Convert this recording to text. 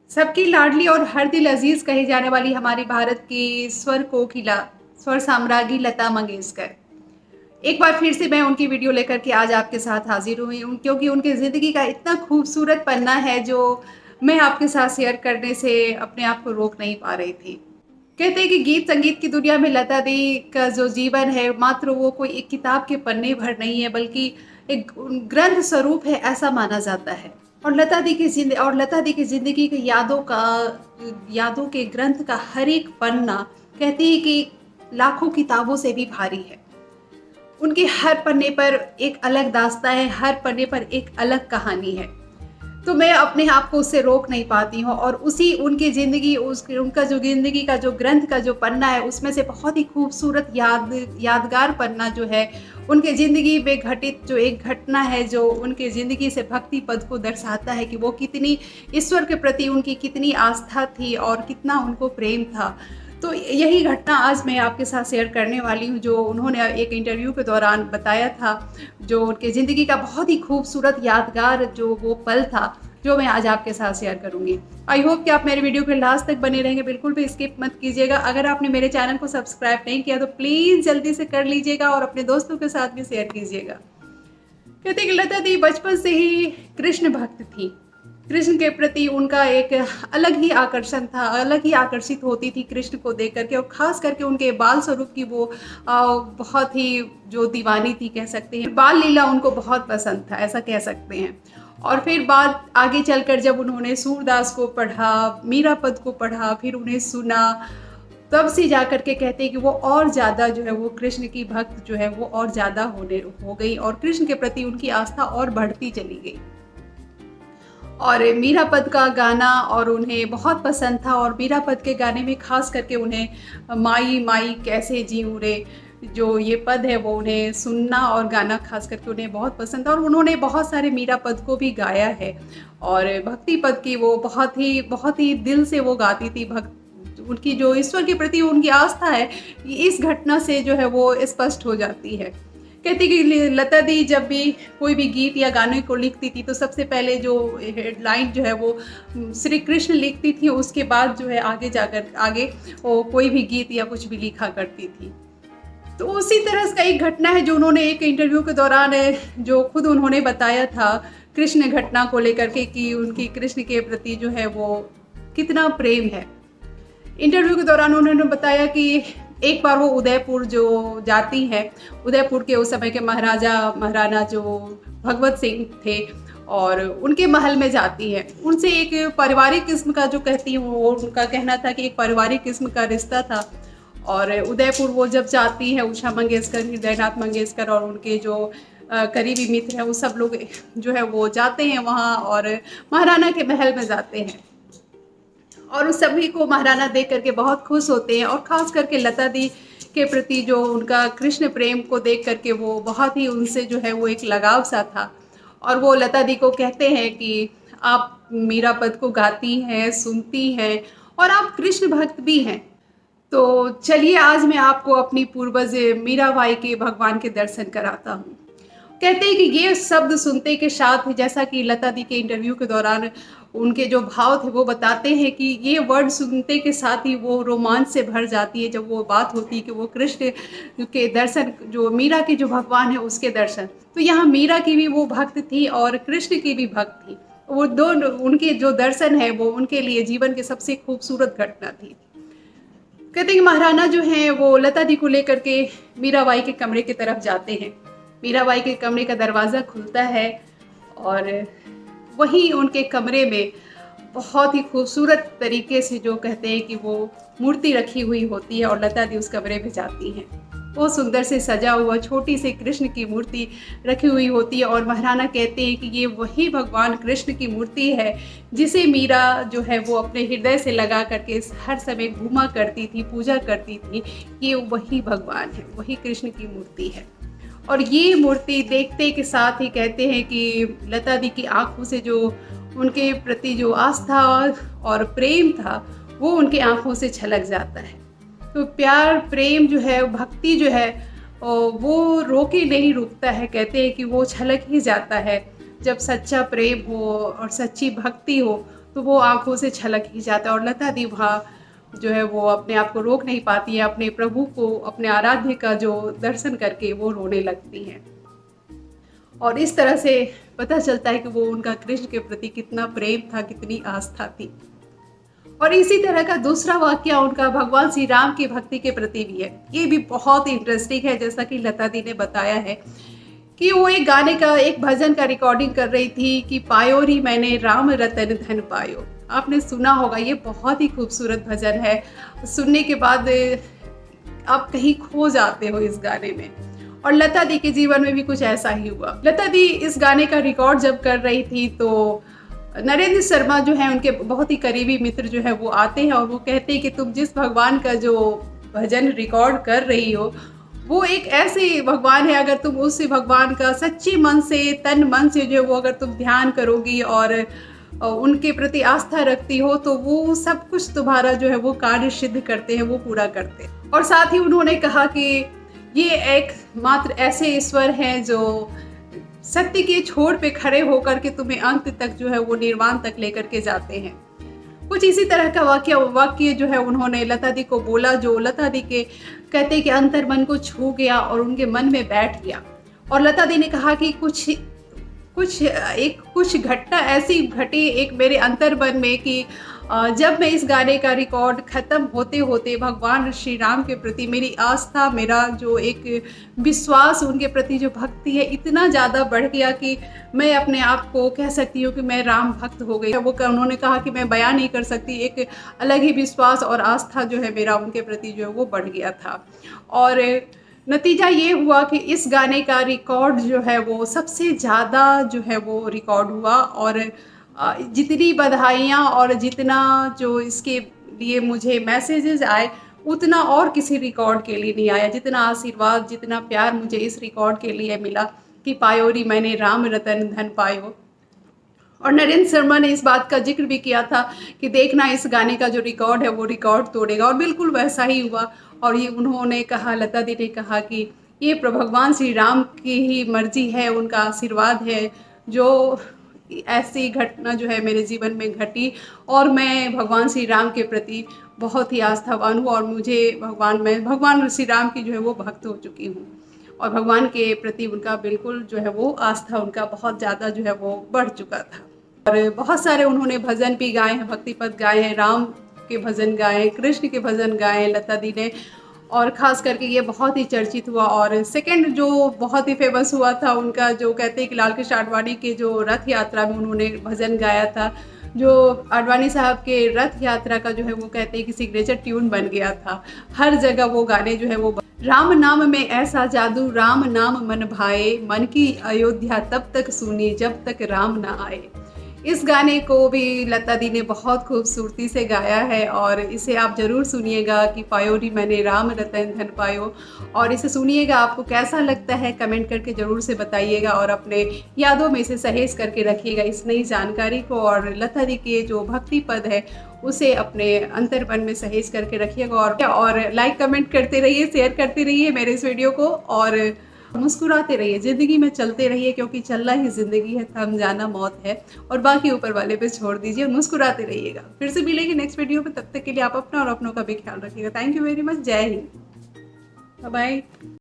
सबकी लाडली और हर दिल अजीज कही जाने वाली हमारी भारत की स्वर कोकिला, स्वर साम्राज्ञी लता मंगेशकर। एक बार फिर से मैं उनकी वीडियो लेकर के आज आपके साथ हाजिर हुई हूँ, क्योंकि उनकी ज़िंदगी का इतना खूबसूरत पन्ना है जो मैं आपके साथ शेयर करने से अपने आप को रोक नहीं पा रही थी। कहते हैं कि गीत संगीत की दुनिया में लता दी का जो जीवन है, मात्र वो कोई एक किताब के पन्ने भर नहीं है, बल्कि एक ग्रंथ स्वरूप है, ऐसा माना जाता है। और लता दी की जिंदगी की यादों के ग्रंथ का हर एक पन्ना, कहती है कि लाखों किताबों से भी भारी है। उनके हर पन्ने पर एक अलग दास्तां है, हर पन्ने पर एक अलग कहानी है। तो मैं अपने आप को उससे रोक नहीं पाती हूँ, और उसी उनकी ज़िंदगी उनका जो ज़िंदगी का जो ग्रंथ का जो पन्ना है, उसमें से बहुत ही खूबसूरत यादगार पन्ना जो है, उनके ज़िंदगी में घटित जो एक घटना है, जो उनके ज़िंदगी से भक्ति पद को दर्शाता है कि वो कितनी ईश्वर के प्रति उनकी कितनी आस्था थी और कितना उनको प्रेम था। तो यही घटना आज मैं आपके साथ शेयर करने वाली हूँ, जो उन्होंने एक इंटरव्यू के दौरान बताया था, जो उनके ज़िंदगी का बहुत ही खूबसूरत यादगार जो वो पल था, जो मैं आज आपके साथ शेयर करूंगी। आई होप कि आप मेरे वीडियो के लास्ट तक बने रहेंगे, बिल्कुल भी स्किप मत कीजिएगा। अगर आपने मेरे चैनल को सब्सक्राइब नहीं किया तो प्लीज़ जल्दी से कर लीजिएगा और अपने दोस्तों के साथ भी शेयर कीजिएगा। कहते हैं कि लता दी बचपन से ही कृष्ण भक्त थी। कृष्ण के प्रति उनका एक अलग ही आकर्षण था, अलग ही आकर्षित होती थी कृष्ण को देख करके, और ख़ास करके उनके बाल स्वरूप की वो बहुत ही जो दीवानी थी कह सकते हैं। बाल लीला उनको बहुत पसंद था, ऐसा कह सकते हैं। और फिर बात आगे चलकर जब उन्होंने सूरदास को पढ़ा, मीरा पद को पढ़ा, फिर उन्हें सुना, तब से जा कर के कहते हैं कि वो और ज़्यादा जो है वो कृष्ण की भक्त जो है वो और ज़्यादा हो गई, और कृष्ण के प्रति उनकी आस्था और बढ़ती चली गई। और मीरा पद का गाना और उन्हें बहुत पसंद था, और मीरा पद के गाने में खास करके उन्हें माई माई कैसे जीऊँ रे, जो ये पद है वो उन्हें सुनना और गाना खास करके उन्हें बहुत पसंद था। और उन्होंने बहुत सारे मीरा पद को भी गाया है, और भक्ति पद की वो बहुत ही दिल से वो गाती थी। उनकी जो ईश्वर के प्रति उनकी आस्था है, इस घटना से जो है वो स्पष्ट हो जाती है। कहती कि लता दी जब भी कोई भी गीत या गाने को लिखती थी, तो सबसे पहले जो हेडलाइन जो है वो श्री कृष्ण लिखती थी, उसके बाद जो है आगे वो कोई भी गीत या कुछ भी लिखा करती थी। तो उसी तरह का एक घटना है जो उन्होंने एक इंटरव्यू के दौरान जो खुद उन्होंने बताया था कृष्ण घटना को लेकर के, कि उनकी कृष्ण के प्रति जो है वो कितना प्रेम है। इंटरव्यू के दौरान उन्होंने बताया कि एक बार वो उदयपुर जो जाती हैं, उदयपुर के उस समय के महाराजा महाराणा जो भगवत सिंह थे, और उनके महल में जाती हैं। उनसे एक पारिवारिक किस्म का जो कहती हूँ, वो उनका कहना था कि एक पारिवारिक किस्म का रिश्ता था। और उदयपुर वो जब जाती है, उषा मंगेशकर, हृदयनाथ मंगेशकर और उनके जो करीबी मित्र हैं, वो सब लोग जो है वो जाते हैं वहाँ, और महाराणा के महल में जाते हैं, और उस सभी को महाराणा देख करके बहुत खुश होते हैं। और ख़ास करके लता दी के प्रति जो उनका कृष्ण प्रेम को देख करके वो बहुत ही उनसे जो है वो एक लगाव सा था। और वो लता दी को कहते हैं कि आप मीरा पद को गाती हैं, सुनती हैं, और आप कृष्ण भक्त भी हैं। तो चलिए आज मैं आपको अपनी पूर्वज मीराबाई के भगवान के दर्शन कराता हूँ। कहते हैं कि ये शब्द सुनते के साथ, जैसा कि लता दी के इंटरव्यू के दौरान उनके जो भाव थे वो बताते हैं कि ये वर्ड सुनते के साथ ही वो रोमांच से भर जाती है, जब वो बात होती है कि वो कृष्ण के दर्शन, जो मीरा के जो भगवान है उसके दर्शन। तो यहाँ मीरा की भी वो भक्त थी और कृष्ण की भी भक्त थी। वो दोनों उनके जो दर्शन है वो उनके लिए जीवन की सबसे खूबसूरत घटना थी। कहते हैं कि महाराणा जो हैं वो लता दी को लेकर के मीराबाई के कमरे की तरफ जाते हैं। मीराबाई के कमरे का दरवाज़ा खुलता है, और वहीं उनके कमरे में बहुत ही खूबसूरत तरीके से जो कहते हैं कि वो मूर्ति रखी हुई होती है, और लता दी उस कमरे में जाती हैं। वो सुंदर से सजा हुआ छोटी सी कृष्ण की मूर्ति रखी हुई होती है, और महाराणा कहते हैं कि ये वही भगवान कृष्ण की मूर्ति है जिसे मीरा जो है वो अपने हृदय से लगा करके हर समय घूमा करती थी, पूजा करती थी। ये वही भगवान है, वही कृष्ण की मूर्ति है। और ये मूर्ति देखते के साथ ही कहते हैं कि लता दी की आंखों से जो उनके प्रति जो आस्था और प्रेम था, वो उनके आंखों से छलक जाता है। तो प्यार, प्रेम जो है, भक्ति जो है, वो रोके नहीं रुकता है। कहते हैं कि वो छलक ही जाता है। जब सच्चा प्रेम हो और सच्ची भक्ति हो, तो तो वो आंखों से छलक ही जाता है और लता दी वहाँ जो है वो अपने आप को रोक नहीं पाती है, अपने प्रभु को, अपने आराध्य का जो दर्शन करके वो रोने लगती हैं। और इस तरह से पता चलता है कि वो उनका कृष्ण के प्रति कितना प्रेम था, कितनी आस्था थी। और इसी तरह का दूसरा वाक्य उनका भगवान श्री राम की भक्ति के प्रति भी है। ये भी बहुत ही इंटरेस्टिंग है। जैसा कि लता दी ने बताया है कि वो एक गाने का, एक भजन का रिकॉर्डिंग कर रही थी कि पायो री मैंने राम रतन धन पायो। आपने सुना होगा, ये बहुत ही खूबसूरत भजन है। सुनने के बाद आप कहीं खो जाते हो इस गाने में। और लता दी के जीवन में भी कुछ ऐसा ही हुआ। लता दी इस गाने का रिकॉर्ड जब कर रही थी तो नरेंद्र शर्मा जो है, उनके बहुत ही करीबी मित्र जो है, वो आते हैं और वो कहते हैं कि तुम जिस भगवान का जो भजन रिकॉर्ड कर रही हो वो एक ऐसे भगवान है, अगर तुम उस भगवान का सच्चे मन से, तन मन से जो है वो अगर तुम ध्यान करोगी और उनके प्रति आस्था रखती हो तो वो सब कुछ तुम्हारा जो है वो कार्य सिद्ध करते हैं, वो पूरा करते हैं। और साथ ही उन्होंने कहा कि ये एक मात्र ऐसे ईश्वर हैं जो सत्य के छोर पे खड़े होकर के तुम्हें अंत तक जो है वो निर्वाण तक लेकर के जाते हैं। कुछ इसी तरह का वाक्य जो है उन्होंने लता दी को बोला, जो लता दी के कहते कि अंतर मन को छू गया और उनके मन में बैठ गया। और लता दी ने कहा कि कुछ घटना ऐसी घटी एक मेरे अंतर मन में कि जब मैं इस गाने का रिकॉर्ड ख़त्म होते होते भगवान श्री राम के प्रति मेरी आस्था, मेरा जो एक विश्वास, उनके प्रति जो भक्ति है, इतना ज़्यादा बढ़ गया कि मैं अपने आप को कह सकती हूँ कि मैं राम भक्त हो गई। वो उन्होंने कहा कि मैं बयान नहीं कर सकती, एक अलग ही विश्वास और आस्था जो है मेरा उनके प्रति जो है वो बढ़ गया था। और नतीजा ये हुआ कि इस गाने का रिकॉर्ड जो है वो सबसे ज़्यादा जो है वो रिकॉर्ड हुआ। और जितनी बधाइयाँ और जितना जो इसके लिए मुझे मैसेजेस आए उतना और किसी रिकॉर्ड के लिए नहीं आया। जितना आशीर्वाद, जितना प्यार मुझे इस रिकॉर्ड के लिए मिला कि पायो री मैंने राम रतन धन पायो। और नरेंद्र शर्मा ने इस बात का जिक्र भी किया था कि देखना इस गाने का जो रिकॉर्ड है वो रिकॉर्ड तोड़ेगा, और बिल्कुल वैसा ही हुआ। और ये उन्होंने कहा, लता दी ने कहा कि ये भगवान श्री राम की ही मर्जी है, उनका आशीर्वाद है जो ऐसी घटना जो है मेरे जीवन में घटी और मैं भगवान श्री राम के प्रति बहुत ही आस्थावान हूँ और मुझे मैं भगवान श्री राम की जो है वो भक्त हो चुकी हूँ और भगवान के प्रति उनका बिल्कुल जो है वो आस्था उनका बहुत ज़्यादा जो है वो बढ़ चुका था। और बहुत सारे उन्होंने भजन भी गाए हैं, भक्ति पद गाए हैं, राम के भजन गाए, कृष्ण के भजन गाए लता दी ने। और ख़ास करके ये बहुत ही चर्चित हुआ। और सेकंड जो बहुत ही फेमस हुआ था उनका, जो कहते हैं कि लाल कृष्ण आडवाणी के जो रथ यात्रा में उन्होंने भजन गाया था, जो आडवाणी साहब के रथ यात्रा का जो है वो कहते हैं कि सिग्नेचर ट्यून बन गया था। हर जगह वो गाने जो है वो राम नाम में ऐसा जादू, राम नाम मन भाए, मन की अयोध्या तब तक सुनी जब तक राम ना आए। इस गाने को भी लता दी ने बहुत खूबसूरती से गाया है और इसे आप ज़रूर सुनिएगा कि पायो री मैंने राम रतन धन पायो। और इसे सुनिएगा, आपको कैसा लगता है कमेंट करके ज़रूर से बताइएगा और अपने यादों में इसे सहेज करके रखिएगा इस नई जानकारी को। और लता दी के जो भक्ति पद है उसे अपने अंतर्मन में सहेज करके रखिएगा। और लाइक कमेंट करते रहिए, शेयर करते रहिए मेरे इस वीडियो को और मुस्कुराते रहिए, ज़िंदगी में चलते रहिए, क्योंकि चलना ही ज़िंदगी है, थम जाना मौत है और बाकी ऊपर वाले पे छोड़ दीजिए और मुस्कुराते रहिएगा। फिर से मिलेंगे नेक्स्ट वीडियो में, तब तक के लिए आप अपना और अपनों का भी ख्याल रखिएगा। Thank you very much. जय हिंद। बाय।